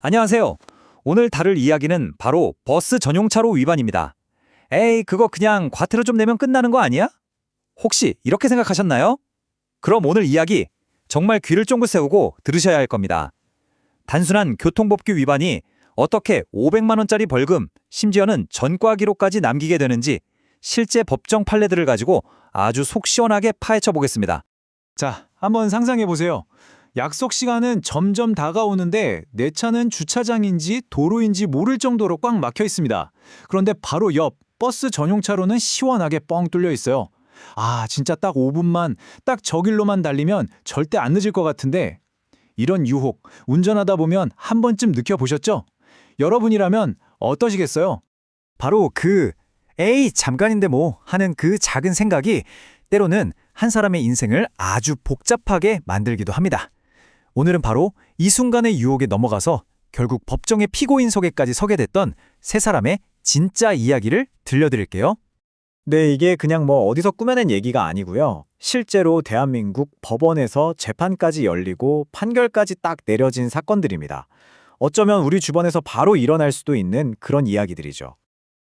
안녕하세요. 오늘 다룰 이야기는 바로 버스 전용차로 위반입니다. 에이, 그거 그냥 과태료 좀 내면 끝나는 거 아니야? 혹시 이렇게 생각하셨나요? 그럼 오늘 이야기 정말 귀를 쫑긋 세우고 들으셔야 할 겁니다. 단순한 교통법규 위반이 어떻게 500만 원짜리 벌금, 심지어는 전과 기록까지 남기게 되는지 실제 법정 판례들을 가지고 아주 속 시원하게 파헤쳐 보겠습니다. 자, 한번 상상해 보세요. 약속 시간은 점점 다가오는데 내 차는 주차장인지 도로인지 모를 정도로 꽉 막혀 있습니다. 그런데 바로 옆 버스 전용차로는 시원하게 뻥 뚫려 있어요. 아, 진짜 딱 5분만, 딱 저 길로만 달리면 절대 안 늦을 것 같은데 이런 유혹, 운전하다 보면 한 번쯤 느껴보셨죠? 여러분이라면 어떠시겠어요? 바로 에이, 잠깐인데 뭐 하는 그 작은 생각이 때로는 한 사람의 인생을 아주 복잡하게 만들기도 합니다. 오늘은 바로 이 순간의 유혹에 넘어가서 결국 법정의 피고인 속에까지 서게 됐던 세 사람의 진짜 이야기를 들려드릴게요. 네, 이게 그냥 뭐 어디서 꾸며낸 얘기가 아니고요. 실제로 대한민국 법원에서 재판까지 열리고 판결까지 딱 내려진 사건들입니다. 어쩌면 우리 주변에서 바로 일어날 수도 있는 그런 이야기들이죠.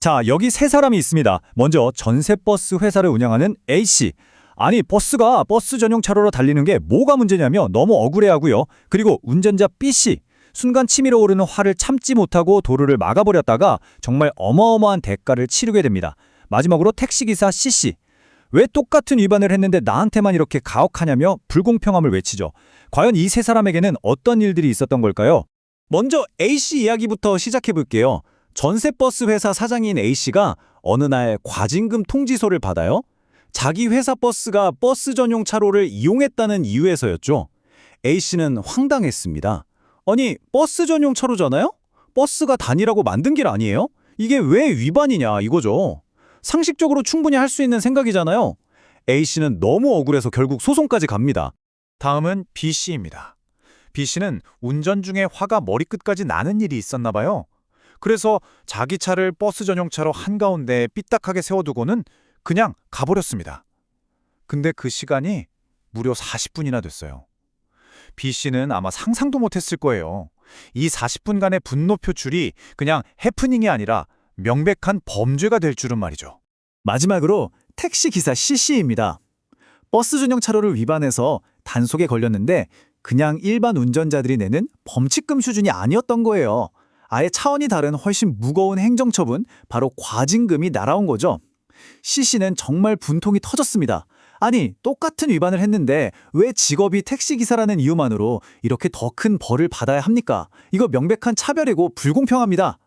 자, 여기 세 사람이 있습니다. 먼저 전세버스 회사를 운영하는 A씨. 아니, 버스가 버스 전용 차로로 달리는 게 뭐가 문제냐며 너무 억울해하고요. 그리고 운전자 B씨. 순간 치밀어 오르는 화를 참지 못하고 도로를 막아버렸다가 정말 어마어마한 대가를 치르게 됩니다. 마지막으로 택시기사 C씨. 왜 똑같은 위반을 했는데 나한테만 이렇게 가혹하냐며 불공평함을 외치죠. 과연 이 세 사람에게는 어떤 일들이 있었던 걸까요? 먼저 A씨 이야기부터 시작해 볼게요. 전세버스 회사 사장인 A씨가 어느 날 과징금 통지서를 받아요. 자기 회사 버스가 버스 전용 차로를 이용했다는 이유에서였죠. A씨는 황당했습니다. 아니, 버스 전용 차로잖아요? 버스가 다니라고 만든 길 아니에요? 이게 왜 위반이냐 이거죠. 상식적으로 충분히 할 수 있는 생각이잖아요. A씨는 너무 억울해서 결국 소송까지 갑니다. 다음은 B씨입니다. B씨는 운전 중에 화가 머리끝까지 나는 일이 있었나 봐요. 그래서 자기 차를 버스 전용차로 한가운데 삐딱하게 세워두고는 그냥 가버렸습니다. 근데 그 시간이 무려 40분이나 됐어요. B씨는 아마 상상도 못했을 거예요. 이 40분간의 분노 표출이 그냥 해프닝이 아니라 명백한 범죄가 될 줄은 말이죠. 마지막으로 택시기사 C씨입니다. 버스 전용 차로를 위반해서 단속에 걸렸는데 그냥 일반 운전자들이 내는 범칙금 수준이 아니었던 거예요. 아예 차원이 다른 훨씬 무거운 행정처분, 바로 과징금이 날아온 거죠. C씨는 정말 분통이 터졌습니다. 아니, 똑같은 위반을 했는데 왜 직업이 택시기사라는 이유만으로 이렇게 더 큰 벌을 받아야 합니까? 이거 명백한 차별이고 불공평합니다.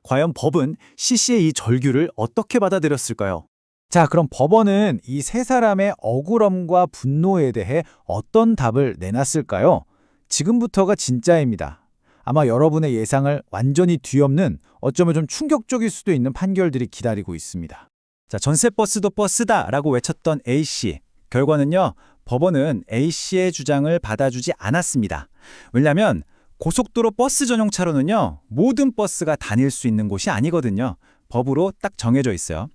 과연 법은 C씨의 이 절규를 어떻게 받아들였을까요? 자, 그럼 법원은 이 세 사람의 억울함과 분노에 대해 어떤 답을 내놨을까요? 지금부터가 진짜입니다. 아마 여러분의 예상을 완전히 뒤엎는 어쩌면 좀 충격적일 수도 있는 판결들이 기다리고 있습니다. 자, 전세버스도 버스다라고 외쳤던 A씨. 결과는요, 법원은 A씨의 주장을 받아주지 않았습니다. 왜냐하면 고속도로 버스 전용 차로는요, 모든 버스가 다닐 수 있는 곳이 아니거든요. 법으로 딱 정해져 있어요.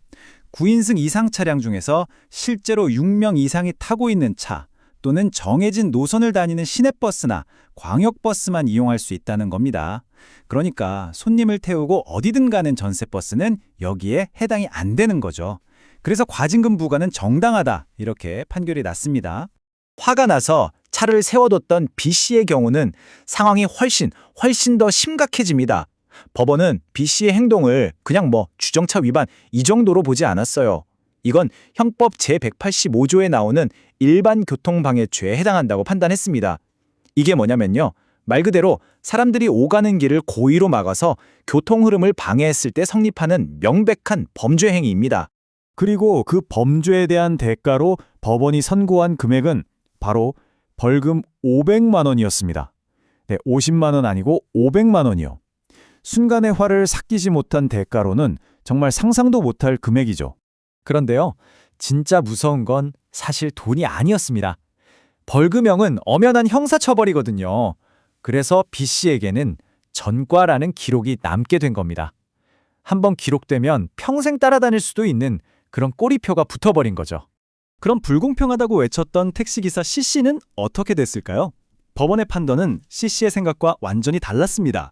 9인승 이상 차량 중에서 실제로 6명 이상이 타고 있는 차 또는 정해진 노선을 다니는 시내버스나 광역버스만 이용할 수 있다는 겁니다. 그러니까 손님을 태우고 어디든 가는 전세버스는 여기에 해당이 안 되는 거죠. 그래서 과징금 부과는 정당하다 이렇게 판결이 났습니다. 화가 나서 차를 세워뒀던 B씨의 경우는 상황이 훨씬 더 심각해집니다. 법원은 B씨의 행동을 그냥 주정차 위반 이 정도로 보지 않았어요. 이건 형법 제185조에 나오는 일반 교통방해죄에 해당한다고 판단했습니다. 이게 뭐냐면요. 말 그대로 사람들이 오가는 길을 고의로 막아서 교통 흐름을 방해했을 때 성립하는 명백한 범죄 행위입니다. 그리고 그 범죄에 대한 대가로 법원이 선고한 금액은 바로 벌금 500만 원이었습니다. 네, 50만 원 아니고 500만 원이요. 순간의 화를 삭히지 못한 대가로는 정말 상상도 못할 금액이죠. 그런데요, 진짜 무서운 건 사실 돈이 아니었습니다. 벌금형은 엄연한 형사처벌이거든요. 그래서 B씨에게는 전과라는 기록이 남게 된 겁니다. 한번 기록되면 평생 따라다닐 수도 있는 그런 꼬리표가 붙어버린 거죠. 그럼 불공평하다고 외쳤던 택시기사 C씨는 어떻게 됐을까요? 법원의 판단은 CC의 생각과 완전히 달랐습니다.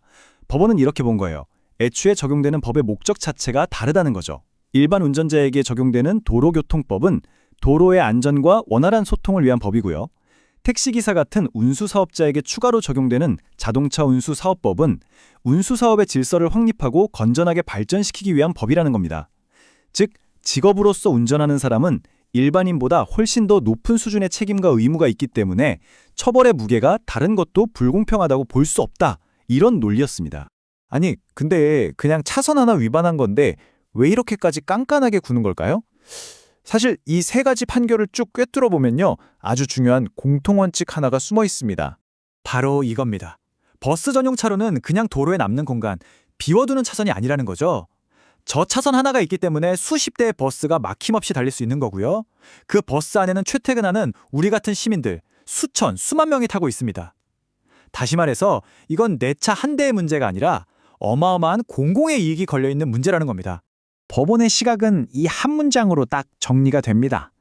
법원은 이렇게 본 거예요. 애초에 적용되는 법의 목적 자체가 다르다는 거죠. 일반 운전자에게 적용되는 도로교통법은 도로의 안전과 원활한 소통을 위한 법이고요. 택시기사 같은 운수사업자에게 추가로 적용되는 자동차 운수사업법은 운수사업의 질서를 확립하고 건전하게 발전시키기 위한 법이라는 겁니다. 즉, 직업으로서 운전하는 사람은 일반인보다 훨씬 더 높은 수준의 책임과 의무가 있기 때문에 처벌의 무게가 다른 것도 불공평하다고 볼 수 없다. 이런 논리였습니다. 아니, 근데 그냥 차선 하나 위반한 건데 왜 이렇게까지 깐깐하게 구는 걸까요? 사실 이 세 가지 판결을 쭉 꿰뚫어 보면요, 아주 중요한 공통원칙 하나가 숨어 있습니다. 바로 이겁니다. 버스 전용 차로는 그냥 도로에 남는 공간, 비워두는 차선이 아니라는 거죠. 저 차선 하나가 있기 때문에 수십 대의 버스가 막힘없이 달릴 수 있는 거고요. 그 버스 안에는 출퇴근하는 우리 같은 시민들, 수천, 수만 명이 타고 있습니다. 다시 말해서 이건 내 차 한 대의 문제가 아니라 어마어마한 공공의 이익이 걸려있는 문제라는 겁니다. 법원의 시각은 이 한 문장으로 딱 정리가 됩니다.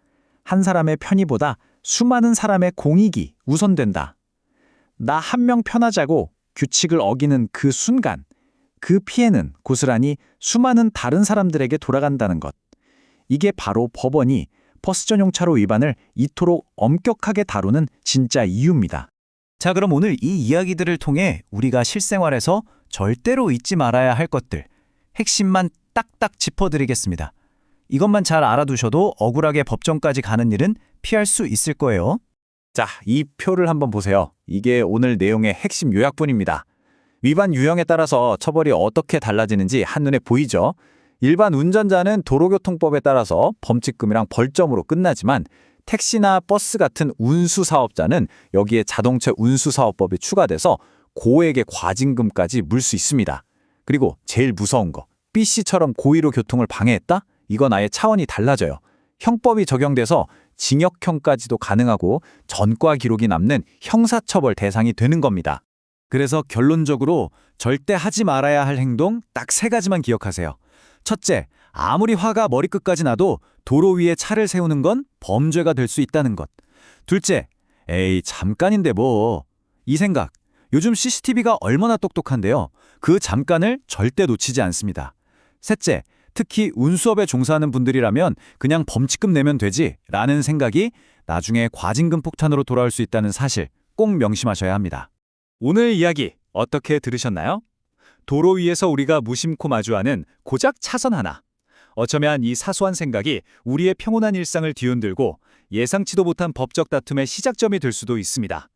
한 사람의 편의보다 수많은 사람의 공익이 우선된다. 나 한 명 편하자고 규칙을 어기는 그 순간, 그 피해는 고스란히 수많은 다른 사람들에게 돌아간다는 것. 이게 바로 법원이 버스 전용 차로 위반을 이토록 엄격하게 다루는 진짜 이유입니다. 자, 그럼 오늘 이 이야기들을 통해 우리가 실생활에서 절대로 잊지 말아야 할 것들, 핵심만 딱딱 짚어드리겠습니다. 이것만 잘 알아두셔도 억울하게 법정까지 가는 일은 피할 수 있을 거예요. 자, 이 표를 한번 보세요. 이게 오늘 내용의 핵심 요약본입니다. 위반 유형에 따라서 처벌이 어떻게 달라지는지 한눈에 보이죠? 일반 운전자는 도로교통법에 따라서 범칙금이랑 벌점으로 끝나지만 택시나 버스 같은 운수사업자는 여기에 자동차 운수사업법이 추가돼서 고액의 과징금까지 물 수 있습니다. 그리고 제일 무서운 거, B씨처럼 고의로 교통을 방해했다? 이건 아예 차원이 달라져요. 형법이 적용돼서 징역형까지도 가능하고 전과 기록이 남는 형사처벌 대상이 되는 겁니다. 그래서 결론적으로 절대 하지 말아야 할 행동 딱 세 가지만 기억하세요. 첫째, 아무리 화가 머리끝까지 나도 도로 위에 차를 세우는 건 범죄가 될 수 있다는 것. 둘째, 에이 잠깐인데 뭐. 이 생각, 요즘 CCTV가 얼마나 똑똑한데요. 그 잠깐을 절대 놓치지 않습니다. 셋째, 특히 운수업에 종사하는 분들이라면 그냥 범칙금 내면 되지 라는 생각이 나중에 과징금 폭탄으로 돌아올 수 있다는 사실 꼭 명심하셔야 합니다. 오늘 이야기 어떻게 들으셨나요? 도로 위에서 우리가 무심코 마주하는 고작 차선 하나. 어쩌면 이 사소한 생각이 우리의 평온한 일상을 뒤흔들고 예상치도 못한 법적 다툼의 시작점이 될 수도 있습니다.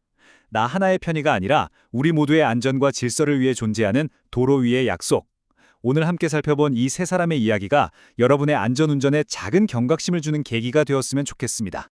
나 하나의 편의가 아니라 우리 모두의 안전과 질서를 위해 존재하는 도로 위의 약속. 오늘 함께 살펴본 이 세 사람의 이야기가 여러분의 안전운전에 작은 경각심을 주는 계기가 되었으면 좋겠습니다.